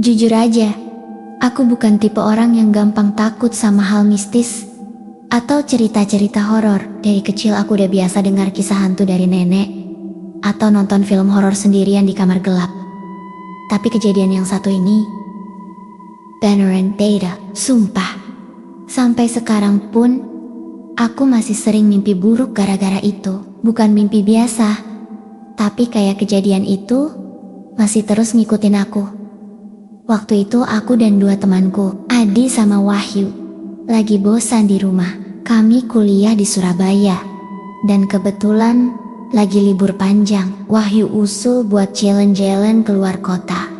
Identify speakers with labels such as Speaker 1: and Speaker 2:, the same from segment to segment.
Speaker 1: Jujur aja, aku bukan tipe orang yang gampang takut sama hal mistis atau cerita-cerita horor. Dari kecil aku udah biasa dengar kisah hantu dari nenek atau nonton film horor sendirian di kamar gelap. Tapi kejadian yang satu ini beneran beda, sumpah. Sampai sekarang pun aku masih sering mimpi buruk gara-gara itu. Bukan mimpi biasa, tapi kayak kejadian itu masih terus ngikutin aku. Waktu itu aku dan dua temanku, Adi sama Wahyu, lagi bosan di rumah. Kami kuliah di Surabaya, dan kebetulan lagi libur panjang. Wahyu usul buat jalan-jalan keluar kota,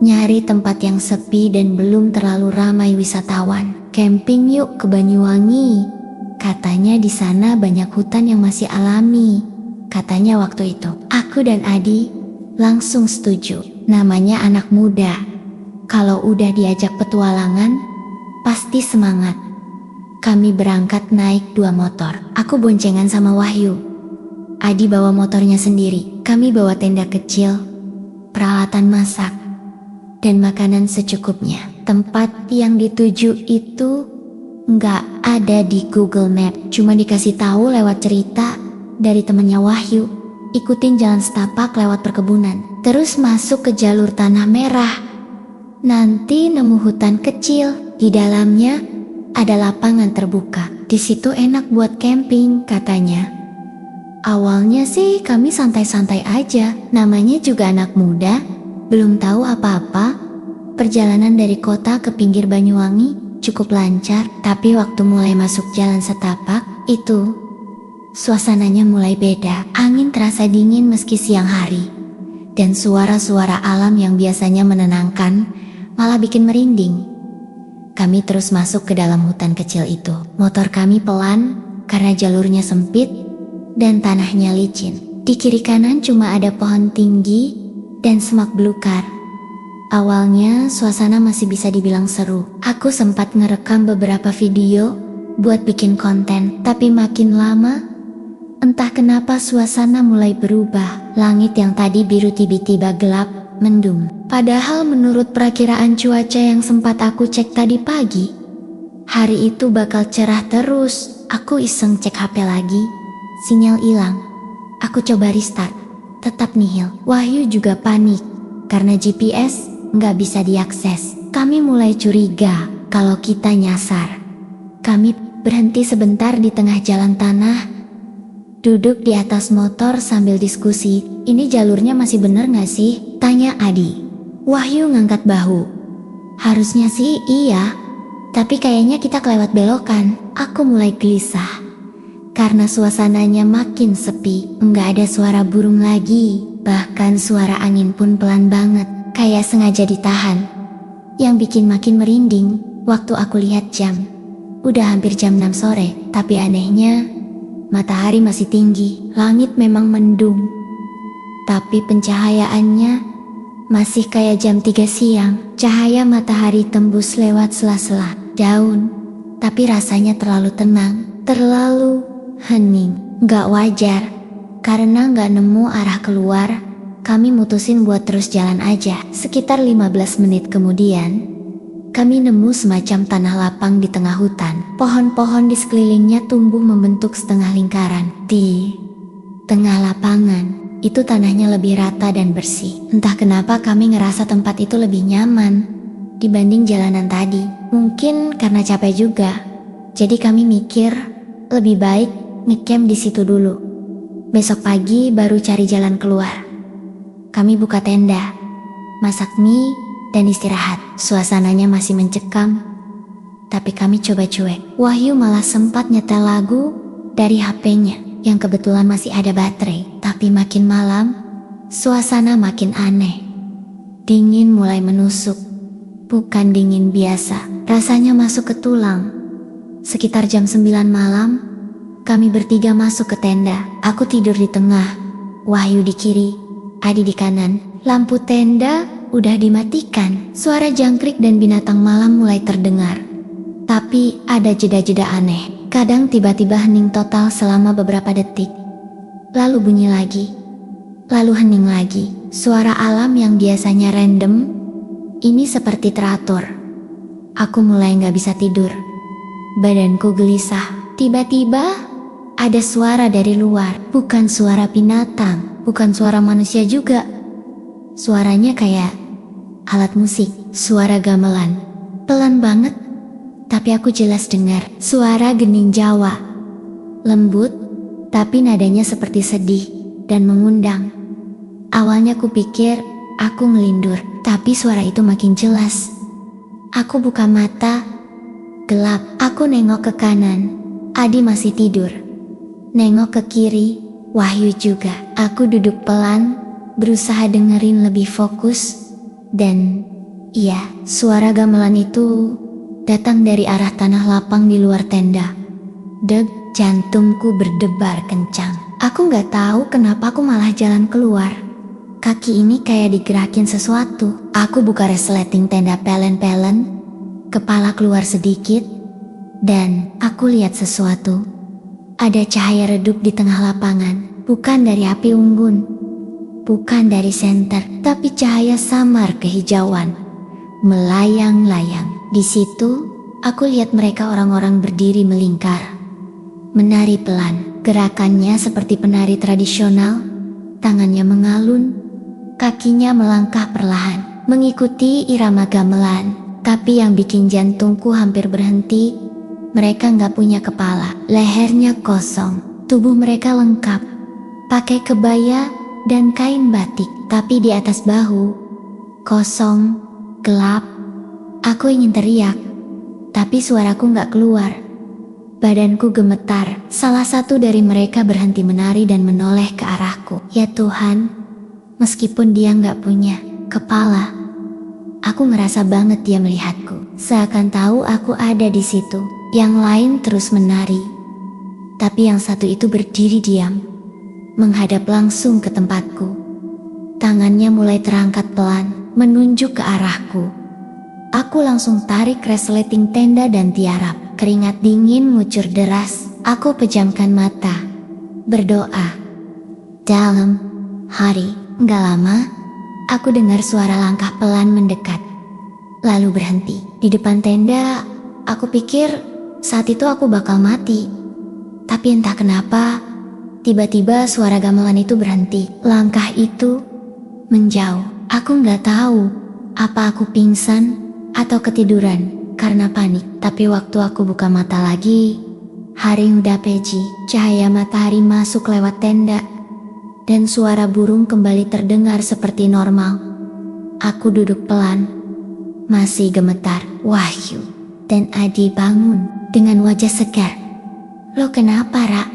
Speaker 1: nyari tempat yang sepi dan belum terlalu ramai wisatawan. Camping yuk ke Banyuwangi, katanya di sana banyak hutan yang masih alami. Katanya waktu itu. Aku dan Adi langsung setuju. Namanya anak muda, kalau udah diajak petualangan, pasti semangat. Kami berangkat naik 2 motor. Aku boncengan sama Wahyu. Adi bawa motornya sendiri. Kami bawa tenda kecil, peralatan masak, dan makanan secukupnya. Tempat yang dituju itu nggak ada di Google Map, cuma dikasih tahu lewat cerita dari temannya Wahyu. Ikutin jalan setapak lewat perkebunan, terus masuk ke jalur tanah merah. Nanti nemu hutan kecil, di dalamnya ada lapangan terbuka. Di situ enak buat camping, katanya. Awalnya sih kami santai-santai aja, namanya juga anak muda, belum tahu apa-apa. Perjalanan dari kota ke pinggir Banyuwangi cukup lancar, tapi waktu mulai masuk jalan setapak itu, suasananya mulai beda. Angin terasa dingin meski siang hari, dan suara-suara alam yang biasanya menenangkan malah bikin merinding. Kami terus masuk ke dalam hutan kecil itu. Motor kami pelan karena jalurnya sempit dan tanahnya licin. Di kiri kanan cuma ada pohon tinggi dan semak belukar. Awalnya suasana masih bisa dibilang seru. Aku sempat ngerekam beberapa video buat bikin konten, tapi makin lama entah kenapa suasana mulai berubah. Langit yang tadi biru tiba-tiba gelap, mendung. Padahal menurut perakiraan cuaca yang sempat aku cek tadi pagi, hari itu bakal cerah terus. Aku iseng cek HP lagi, sinyal hilang. Aku coba restart, tetap nihil. Wahyu juga panik karena GPS nggak bisa diakses. Kami mulai curiga kalau kita nyasar. Kami berhenti sebentar di tengah jalan tanah, duduk di atas motor sambil diskusi. Ini jalurnya masih bener gak sih? Tanya Adi. Wahyu ngangkat bahu. Harusnya sih iya, tapi kayaknya kita kelewat belokan. Aku mulai gelisah karena suasananya makin sepi. Nggak ada suara burung lagi, bahkan suara angin pun pelan banget, kayak sengaja ditahan. Yang bikin makin merinding, waktu aku lihat jam, udah hampir jam 6 sore, tapi anehnya matahari masih tinggi. Langit memang mendung, tapi pencahayaannya masih kayak jam 3 siang. Cahaya matahari tembus lewat sela-sela daun, tapi rasanya terlalu tenang, terlalu hening. Gak wajar, karena gak nemu arah keluar, kami mutusin buat terus jalan aja. Sekitar 15 menit kemudian, kami nemu semacam tanah lapang di tengah hutan. Pohon-pohon di sekelilingnya tumbuh membentuk setengah lingkaran. Di tengah lapangan itu tanahnya lebih rata dan bersih. Entah kenapa kami ngerasa tempat itu lebih nyaman dibanding jalanan tadi. Mungkin karena capek juga, jadi kami mikir lebih baik ngecamp di situ dulu. Besok pagi baru cari jalan keluar. Kami buka tenda, masak mie, dan istirahat. Suasananya masih mencekam, tapi kami coba cuek. Wahyu malah sempat nyetel lagu dari HP-nya yang kebetulan masih ada baterai. Tapi makin malam, suasana makin aneh. Dingin mulai menusuk. Bukan dingin biasa, rasanya masuk ke tulang. Sekitar jam 9 malam, kami bertiga masuk ke tenda. Aku tidur di tengah, Wahyu di kiri, Adi di kanan. Lampu tenda udah dimatikan. Suara jangkrik dan binatang malam mulai terdengar. Tapi ada jeda-jeda aneh. Kadang tiba-tiba hening total selama beberapa detik. Lalu bunyi lagi. Lalu hening lagi. Suara alam yang biasanya random ini seperti teratur. Aku mulai gak bisa tidur. Badanku gelisah. Tiba-tiba ada suara dari luar. Bukan suara binatang, bukan suara manusia juga. Suaranya kayak alat musik, suara gamelan. Pelan banget, tapi aku jelas dengar. Suara gening Jawa. Lembut, tapi nadanya seperti sedih dan mengundang. Awalnya kupikir aku ngelindur, tapi suara itu makin jelas. Aku buka mata, gelap. Aku nengok ke kanan, Adi masih tidur. Nengok ke kiri, Wahyu juga. Aku duduk pelan, berusaha dengerin lebih fokus. Dan iya, suara gamelan itu datang dari arah tanah lapang di luar tenda. Deg, jantungku berdebar kencang. Aku gak tahu kenapa aku malah jalan keluar. Kaki ini kayak digerakin sesuatu. Aku buka resleting tenda pelen-pelen, kepala keluar sedikit, dan aku lihat sesuatu. Ada cahaya redup di tengah lapangan, bukan dari api unggun, bukan dari senter, tapi cahaya samar kehijauan, melayang-layang. Di situ, aku lihat mereka orang-orang berdiri melingkar, menari pelan. Gerakannya seperti penari tradisional, tangannya mengalun, kakinya melangkah perlahan, mengikuti irama gamelan. Tapi yang bikin jantungku hampir berhenti, mereka nggak punya kepala, lehernya kosong, tubuh mereka lengkap, pakai kebaya dan kain batik, tapi di atas bahu, kosong, gelap. Aku ingin teriak, tapi suaraku nggak keluar. Badanku gemetar. Salah satu dari mereka berhenti menari dan menoleh ke arahku. Ya Tuhan, meskipun dia nggak punya kepala, aku ngerasa banget dia melihatku. Seakan tahu aku ada di situ. Yang lain terus menari, tapi yang satu itu berdiri diam, menghadap langsung ke tempatku. Tangannya mulai terangkat pelan, menunjuk ke arahku. Aku langsung tarik resleting tenda dan tiarap. Keringat dingin ngucur deras. Aku pejamkan mata, berdoa. Dalam hati, gak lama, aku dengar suara langkah pelan mendekat, lalu berhenti. Di depan tenda, aku pikir saat itu aku bakal mati. Tapi entah kenapa, tiba-tiba suara gamelan itu berhenti. Langkah itu menjauh. Aku gak tahu apa aku pingsan atau ketiduran karena panik. Tapi waktu aku buka mata lagi, hari udah peji. Cahaya matahari masuk lewat tenda, dan suara burung kembali terdengar seperti normal. Aku duduk pelan, masih gemetar. Wahyu dan Adi bangun dengan wajah segar. Lo kenapa, Ra?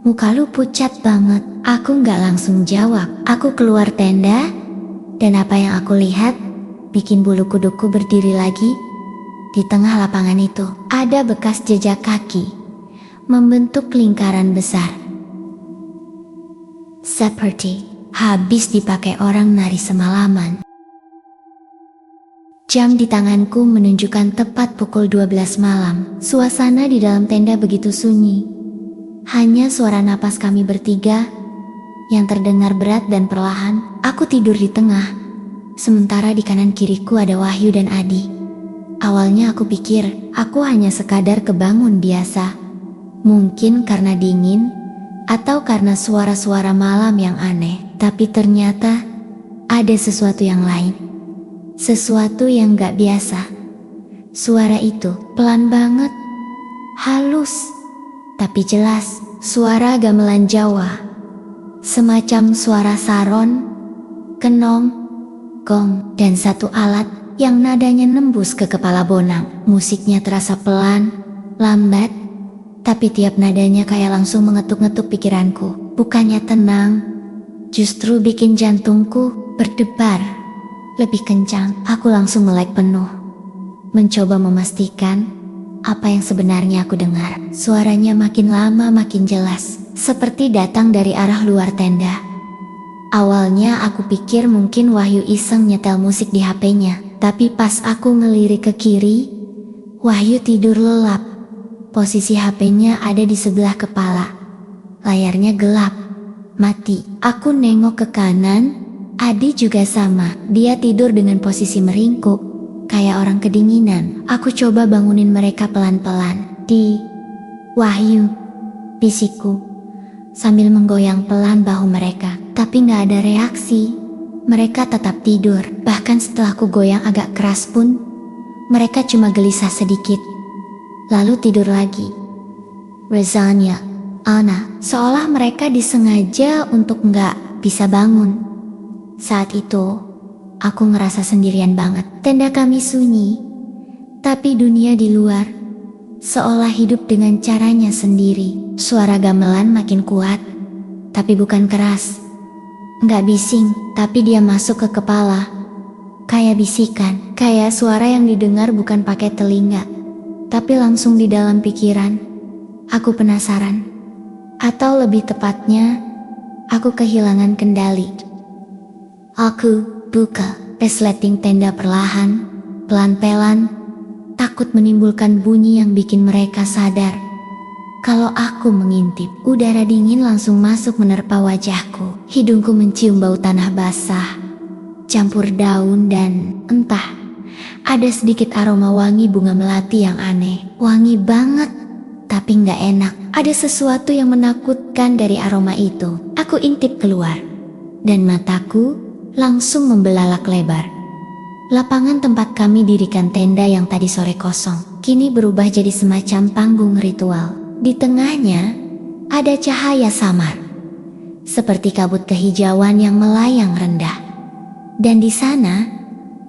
Speaker 1: Muka lu pucat banget. Aku gak langsung jawab. Aku keluar tenda, dan apa yang aku lihat bikin bulu kuduku berdiri lagi. Di tengah lapangan itu, ada bekas jejak kaki, membentuk lingkaran besar. Seperti habis dipakai orang nari semalaman. Jam di tanganku menunjukkan tepat pukul 12 malam. Suasana di dalam tenda begitu sunyi. Hanya suara napas kami bertiga yang terdengar berat dan perlahan. Aku tidur di tengah, sementara di kanan kiriku ada Wahyu dan Adi. Awalnya aku pikir aku hanya sekadar kebangun biasa. Mungkin karena dingin atau karena suara-suara malam yang aneh. Tapi ternyata ada sesuatu yang lain. Sesuatu yang gak biasa. Suara itu pelan banget, halus, tapi jelas. Suara gamelan Jawa. Semacam suara saron, kenong, gong, dan satu alat yang nadanya nembus ke kepala Bonang. Musiknya terasa pelan, lambat, tapi tiap nadanya kayak langsung mengetuk-ngetuk pikiranku. Bukannya tenang, justru bikin jantungku berdebar lebih kencang. Aku langsung melek penuh, mencoba memastikan apa yang sebenarnya aku dengar. Suaranya makin lama makin jelas, seperti datang dari arah luar tenda. Awalnya aku pikir mungkin Wahyu iseng nyetel musik di HP-nya. Tapi pas aku ngelirik ke kiri, Wahyu tidur lelap. Posisi HP-nya ada di sebelah kepala. Layarnya gelap, mati. Aku nengok ke kanan, Adi juga sama, dia tidur dengan posisi meringkuk, kayak orang kedinginan. Aku coba bangunin mereka pelan-pelan. Wahyu, bisikku, sambil menggoyang pelan bahu mereka. Tapi gak ada reaksi, mereka tetap tidur. Bahkan setelah ku goyang agak keras pun, mereka cuma gelisah sedikit, lalu tidur lagi. Rezanya, Ana, seolah mereka disengaja untuk gak bisa bangun. Saat itu, aku ngerasa sendirian banget. Tenda kami sunyi, tapi dunia di luar seolah hidup dengan caranya sendiri. Suara gamelan makin kuat, tapi bukan keras. Nggak bising, tapi dia masuk ke kepala. Kayak bisikan, kayak suara yang didengar bukan pakai telinga, tapi langsung di dalam pikiran. Aku penasaran, atau lebih tepatnya, aku kehilangan kendali. Aku buka resleting tenda perlahan, pelan-pelan, takut menimbulkan bunyi yang bikin mereka sadar. Kalau aku mengintip, udara dingin langsung masuk menerpa wajahku. Hidungku mencium bau tanah basah, campur daun dan entah, ada sedikit aroma wangi bunga melati yang aneh. Wangi banget, tapi nggak enak. Ada sesuatu yang menakutkan dari aroma itu. Aku intip keluar, dan mataku langsung membelalak lebar. Lapangan tempat kami dirikan tenda yang tadi sore kosong, kini berubah jadi semacam panggung ritual. Di tengahnya, ada cahaya samar, seperti kabut kehijauan yang melayang rendah. Dan di sana,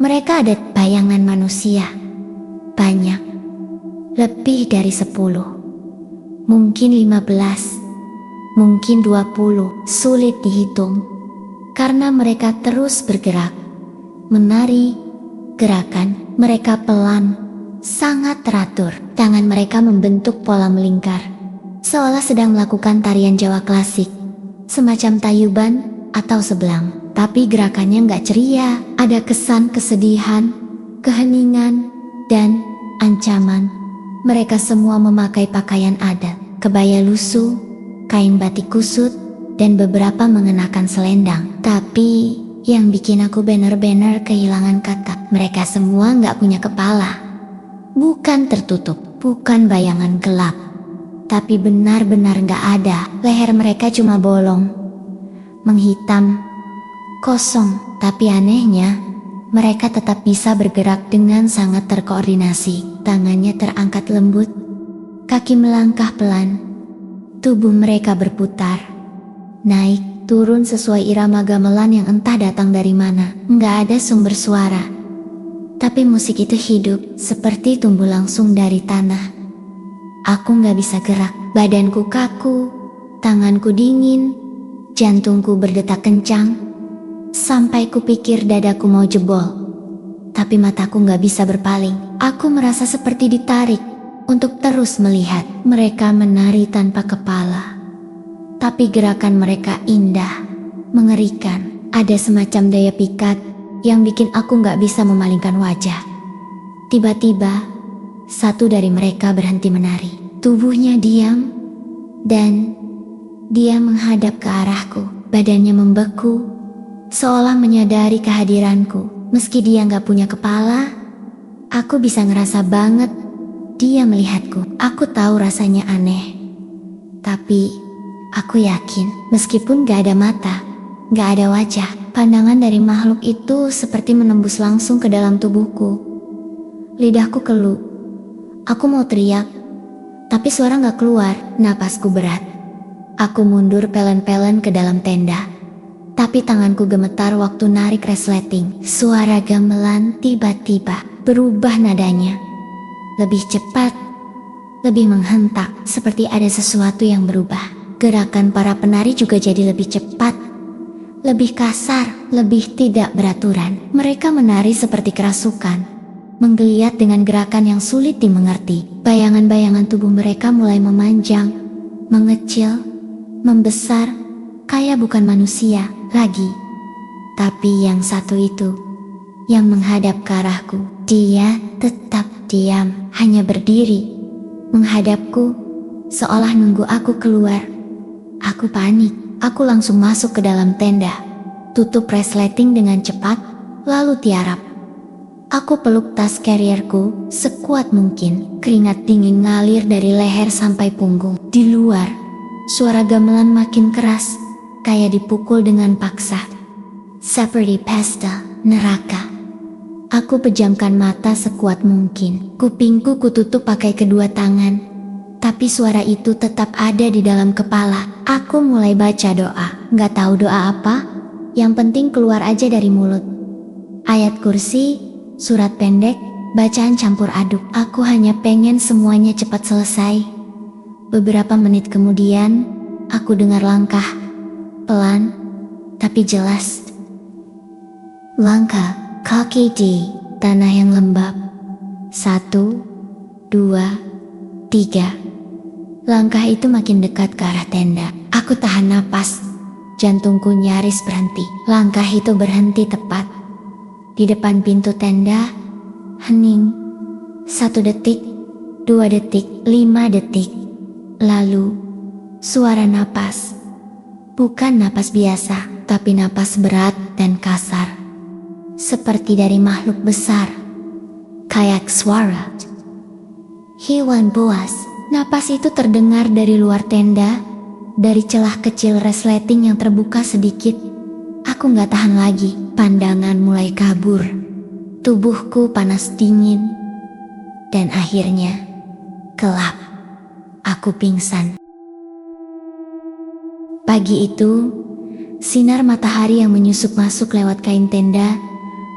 Speaker 1: mereka ada bayangan manusia. Banyak, lebih dari 10, mungkin 15, mungkin 20, sulit dihitung. Karena mereka terus bergerak, menari, gerakan mereka pelan, sangat teratur. Tangan mereka membentuk pola melingkar, seolah sedang melakukan tarian Jawa klasik, semacam tayuban atau sebelang. Tapi gerakannya nggak ceria, ada kesan kesedihan, keheningan, dan ancaman. Mereka semua memakai pakaian adat, kebaya lusuh, kain batik kusut, dan beberapa mengenakan selendang. Tapi yang bikin aku bener-bener kehilangan kata, mereka semua nggak punya kepala. Bukan tertutup, bukan bayangan gelap, tapi benar-benar nggak ada. Leher mereka cuma bolong, menghitam, kosong. Tapi anehnya, mereka tetap bisa bergerak dengan sangat terkoordinasi. Tangannya terangkat lembut, kaki melangkah pelan, tubuh mereka berputar, naik, turun sesuai irama gamelan yang entah datang dari mana. Nggak ada sumber suara, tapi musik itu hidup, seperti tumbuh langsung dari tanah. Aku nggak bisa gerak, badanku kaku, tanganku dingin, jantungku berdetak kencang, sampai kupikir dadaku mau jebol. Tapi mataku nggak bisa berpaling. Aku merasa seperti ditarik untuk terus melihat. Mereka menari tanpa kepala, tapi gerakan mereka indah, mengerikan. Ada semacam daya pikat yang bikin aku gak bisa memalingkan wajah. Tiba-tiba, satu dari mereka berhenti menari. Tubuhnya diam, dan dia menghadap ke arahku. Badannya membeku, seolah menyadari kehadiranku. Meski dia gak punya kepala, aku bisa ngerasa banget dia melihatku. Aku tahu rasanya aneh, tapi aku yakin, meskipun gak ada mata, gak ada wajah, pandangan dari makhluk itu seperti menembus langsung ke dalam tubuhku. Lidahku keluh. Aku mau teriak, tapi suara gak keluar. Napasku berat. Aku mundur pelan-pelan ke dalam tenda, tapi tanganku gemetar waktu narik resleting. Suara gamelan tiba-tiba berubah nadanya. Lebih cepat, lebih menghentak, seperti ada sesuatu yang berubah. Gerakan para penari juga jadi lebih cepat, lebih kasar, lebih tidak beraturan. Mereka menari seperti kerasukan, menggeliat dengan gerakan yang sulit dimengerti. Bayangan-bayangan tubuh mereka mulai memanjang, mengecil, membesar, kayak bukan manusia lagi. Tapi yang satu itu, yang menghadap ke arahku, dia tetap diam, hanya berdiri, menghadapku, seolah nunggu aku keluar. Aku panik, aku langsung masuk ke dalam tenda. tutup resleting dengan cepat, lalu tiarap. Aku peluk tas carrierku sekuat mungkin. Keringat dingin ngalir dari leher sampai punggung. Di luar, suara gamelan makin keras, kayak dipukul dengan paksa. Seperti pesta neraka. Aku pejamkan mata sekuat mungkin. Kupingku kututup pakai kedua tangan, tapi suara itu tetap ada di dalam kepala. Aku mulai baca doa. Gak tahu doa apa, yang penting keluar aja dari mulut. Ayat kursi, surat pendek, bacaan campur aduk. Aku hanya pengen semuanya cepat selesai. Beberapa menit kemudian, aku dengar langkah. Pelan, tapi jelas. Langkah kaki di tanah yang lembab. 1, 2, 3. Langkah itu makin dekat ke arah tenda. Aku tahan napas. Jantungku nyaris berhenti. Langkah itu berhenti tepat di depan pintu tenda. Hening. 1 detik, 2 detik, 5 detik. Lalu, suara napas. Bukan napas biasa, tapi napas berat dan kasar. Seperti dari makhluk besar. Kayak suara hewan buas. Napas itu terdengar dari luar tenda. Dari celah kecil resleting yang terbuka sedikit. Aku gak tahan lagi. Pandangan mulai kabur. Tubuhku panas dingin. Dan akhirnya gelap. Aku pingsan. Pagi itu, sinar matahari yang menyusup masuk lewat kain tenda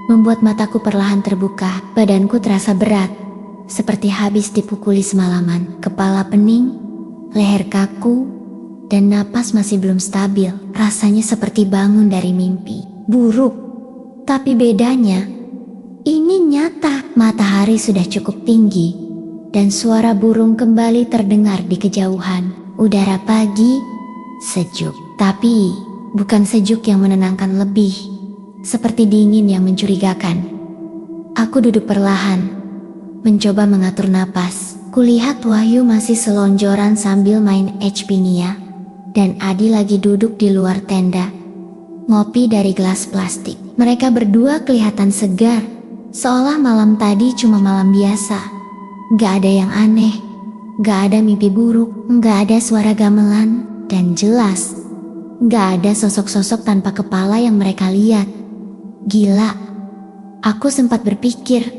Speaker 1: membuat mataku perlahan terbuka. Badanku terasa berat, seperti habis dipukuli semalaman. Kepala pening, leher kaku, dan napas masih belum stabil. Rasanya seperti bangun dari mimpi buruk. Tapi bedanya, ini nyata. Matahari sudah cukup tinggi, dan suara burung kembali terdengar di kejauhan. Udara pagi sejuk, tapi bukan sejuk yang menenangkan, lebih seperti dingin yang mencurigakan. Aku duduk perlahan, mencoba mengatur napas. Kulihat Wahyu masih selonjoran sambil main HP Nia. Dan Adi lagi duduk di luar tenda, ngopi dari gelas plastik. Mereka berdua kelihatan segar, seolah malam tadi cuma malam biasa. Gak ada yang aneh, gak ada mimpi buruk, gak ada suara gamelan, dan jelas gak ada sosok-sosok tanpa kepala yang mereka lihat. Gila, aku sempat berpikir,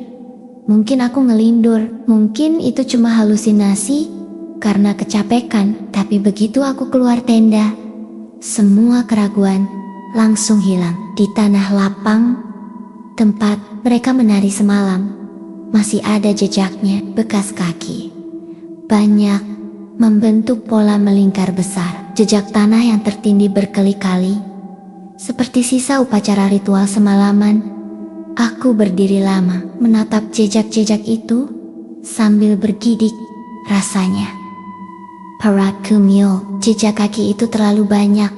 Speaker 1: mungkin aku ngelindur, mungkin itu cuma halusinasi karena kecapekan. Tapi begitu aku keluar tenda, semua keraguan langsung hilang. Di tanah lapang, tempat mereka menari semalam, masih ada jejaknya, bekas kaki. Banyak, membentuk pola melingkar besar. Jejak tanah yang tertindih berkali-kali, seperti sisa upacara ritual semalaman. Aku berdiri lama, menatap jejak-jejak itu, sambil bergidik. Rasanya Parakumyo, jejak kaki itu terlalu banyak,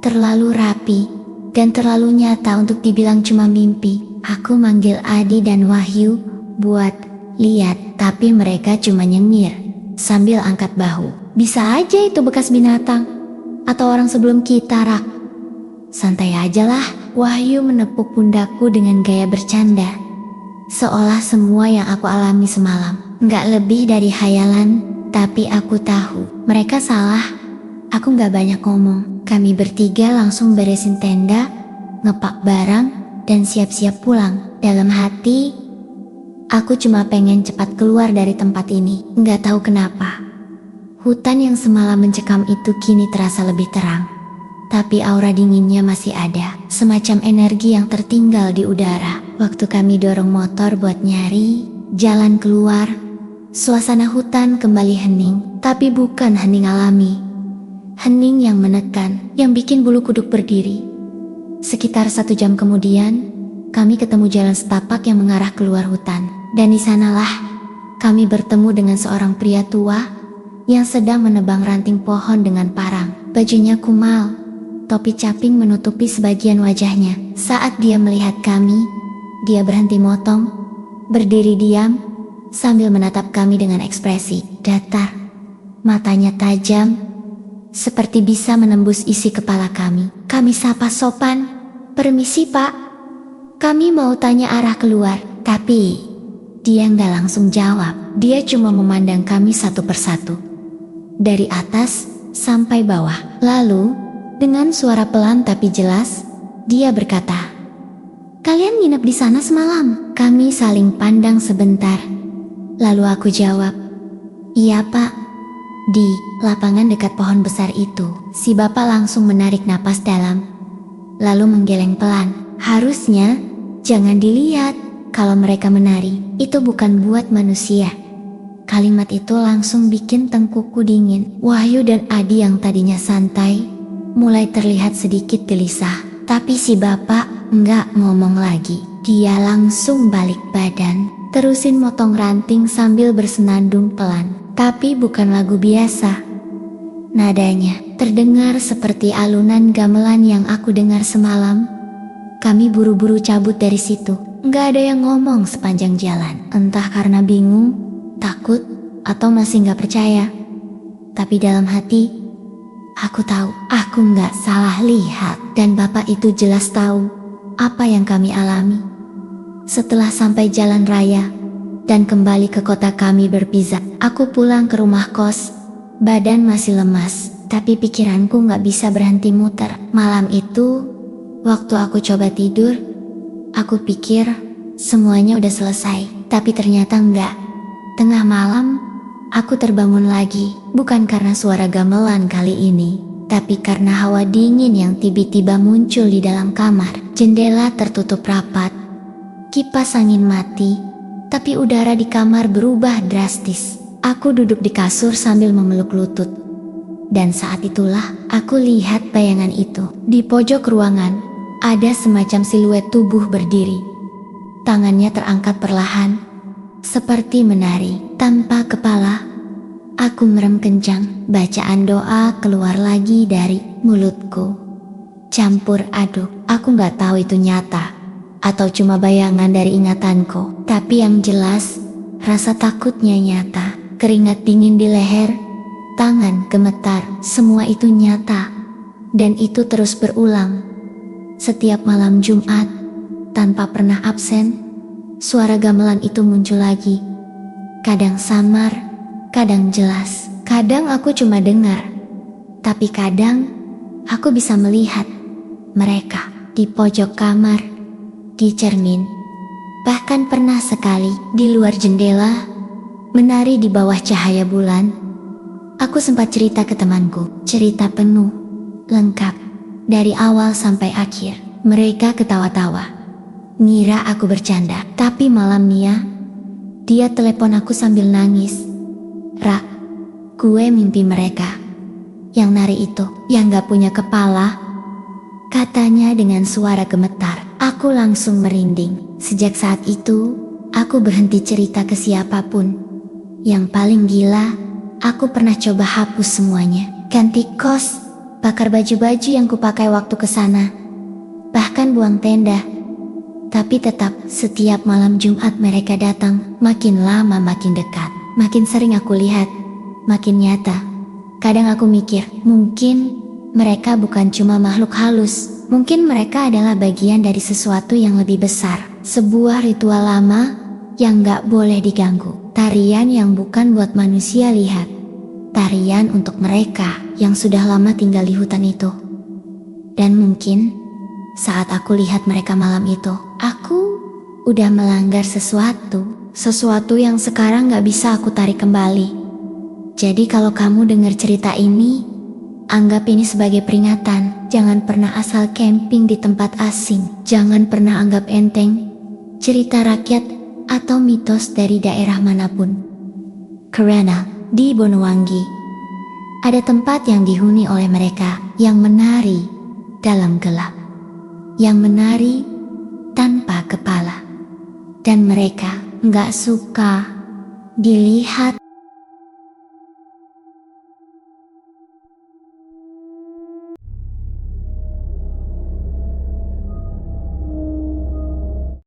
Speaker 1: terlalu rapi, dan terlalu nyata untuk dibilang cuma mimpi. Aku manggil Adi dan Wahyu buat lihat, tapi mereka cuma nyengir sambil angkat bahu. Bisa aja itu bekas binatang atau orang sebelum kita, Rak. Santai aja lah. Wahyu menepuk pundakku dengan gaya bercanda, seolah semua yang aku alami semalam nggak lebih dari khayalan. Tapi aku tahu mereka salah. Aku nggak banyak ngomong. Kami bertiga langsung beresin tenda, ngepak barang, dan siap-siap pulang. Dalam hati, aku cuma pengen cepat keluar dari tempat ini. Nggak tahu kenapa, hutan yang semalam mencekam itu kini terasa lebih terang. Tapi aura dinginnya masih ada, semacam energi yang tertinggal di udara. Waktu kami dorong motor buat nyari jalan keluar, suasana hutan kembali hening. Tapi bukan hening alami, hening yang menekan, yang bikin bulu kuduk berdiri. Sekitar 1 jam kemudian, kami ketemu jalan setapak yang mengarah keluar hutan. Dan di sanalah kami bertemu dengan seorang pria tua yang sedang menebang ranting pohon dengan parang. Bajunya kumal, topi caping menutupi sebagian wajahnya. Saat dia melihat kami, dia berhenti motong, berdiri diam, sambil menatap kami dengan ekspresi datar. Matanya tajam, seperti bisa menembus isi kepala kami. Kami sapa sopan, Permisi pak, kami mau tanya arah keluar. Tapi dia nggak langsung jawab. Dia cuma memandang kami satu persatu, dari atas sampai bawah. Lalu dengan suara pelan tapi jelas, dia berkata, "Kalian nginep di sana semalam?" Kami saling pandang sebentar. Lalu aku jawab, "Iya pak, di lapangan dekat pohon besar itu." Si bapak langsung menarik napas dalam, lalu menggeleng pelan. "Harusnya jangan dilihat kalau mereka menari. Itu bukan buat manusia." Kalimat itu langsung bikin tengkukku dingin. Wahyu dan Adi yang tadinya santai, mulai terlihat sedikit gelisah. Tapi si bapak nggak ngomong lagi. Dia langsung balik badan, terusin motong ranting sambil bersenandung pelan. Tapi bukan lagu biasa. Nadanya terdengar seperti alunan gamelan yang aku dengar semalam. Kami buru-buru cabut dari situ. Nggak ada yang ngomong sepanjang jalan. Entah karena bingung, takut, atau masih nggak percaya. Tapi dalam hati, aku tahu aku nggak salah lihat. Dan bapak itu jelas tahu apa yang kami alami. Setelah sampai jalan raya dan kembali ke kota kami berpisah, aku pulang ke rumah kos. Badan masih lemas, tapi pikiranku nggak bisa berhenti muter. Malam itu, waktu aku coba tidur, aku pikir semuanya udah selesai. Tapi ternyata enggak. Tengah malam, aku terbangun lagi. Bukan karena suara gamelan kali ini, tapi karena hawa dingin yang tiba-tiba muncul di dalam kamar. Jendela tertutup rapat, kipas angin mati, tapi udara di kamar berubah drastis. Aku duduk di kasur sambil memeluk lutut. Dan saat itulah aku lihat bayangan itu. Di pojok ruangan, ada semacam siluet tubuh berdiri. Tangannya terangkat perlahan, seperti menari. Tanpa kepala, aku merem kencang. Bacaan doa keluar lagi dari mulutku, campur aduk. Aku gak tahu itu nyata atau cuma bayangan dari ingatanku. Tapi yang jelas, rasa takutnya nyata. Keringat dingin di leher, tangan gemetar, semua itu nyata. Dan itu terus berulang. Setiap malam Jumat, tanpa pernah absen, suara gamelan itu muncul lagi. Kadang samar, kadang jelas. Kadang aku cuma dengar, tapi kadang aku bisa melihat mereka di pojok kamar, di cermin, bahkan pernah sekali di luar jendela, menari di bawah cahaya bulan. Aku sempat cerita ke temanku, cerita penuh, lengkap, dari awal sampai akhir. Mereka ketawa-tawa, ngira aku bercanda. Tapi malamnya, dia telepon aku sambil nangis. "Ra, gue mimpi mereka. Yang nari itu, yang gak punya kepala," katanya dengan suara gemetar. Aku langsung merinding. Sejak saat itu, aku berhenti cerita ke siapapun. Yang paling gila, aku pernah coba hapus semuanya. Ganti kos, bakar baju-baju yang kupakai waktu ke sana, bahkan buang tenda. Tapi tetap, setiap malam Jumat mereka datang. Makin lama makin dekat. Makin sering aku lihat, makin nyata. Kadang aku mikir, mungkin mereka bukan cuma makhluk halus. Mungkin mereka adalah bagian dari sesuatu yang lebih besar. Sebuah ritual lama yang gak boleh diganggu. Tarian yang bukan buat manusia lihat. Tarian untuk mereka yang sudah lama tinggal di hutan itu. Dan mungkin saat aku lihat mereka malam itu, aku udah melanggar sesuatu. Sesuatu yang sekarang gak bisa aku tarik kembali. Jadi kalau kamu dengar cerita ini, anggap ini sebagai peringatan. Jangan pernah asal camping di tempat asing. Jangan pernah anggap enteng cerita rakyat atau mitos dari daerah manapun. Karena di Bonowangi ada tempat yang dihuni oleh mereka yang menari dalam gelap, yang menari tanpa kepala, dan mereka nggak suka dilihat.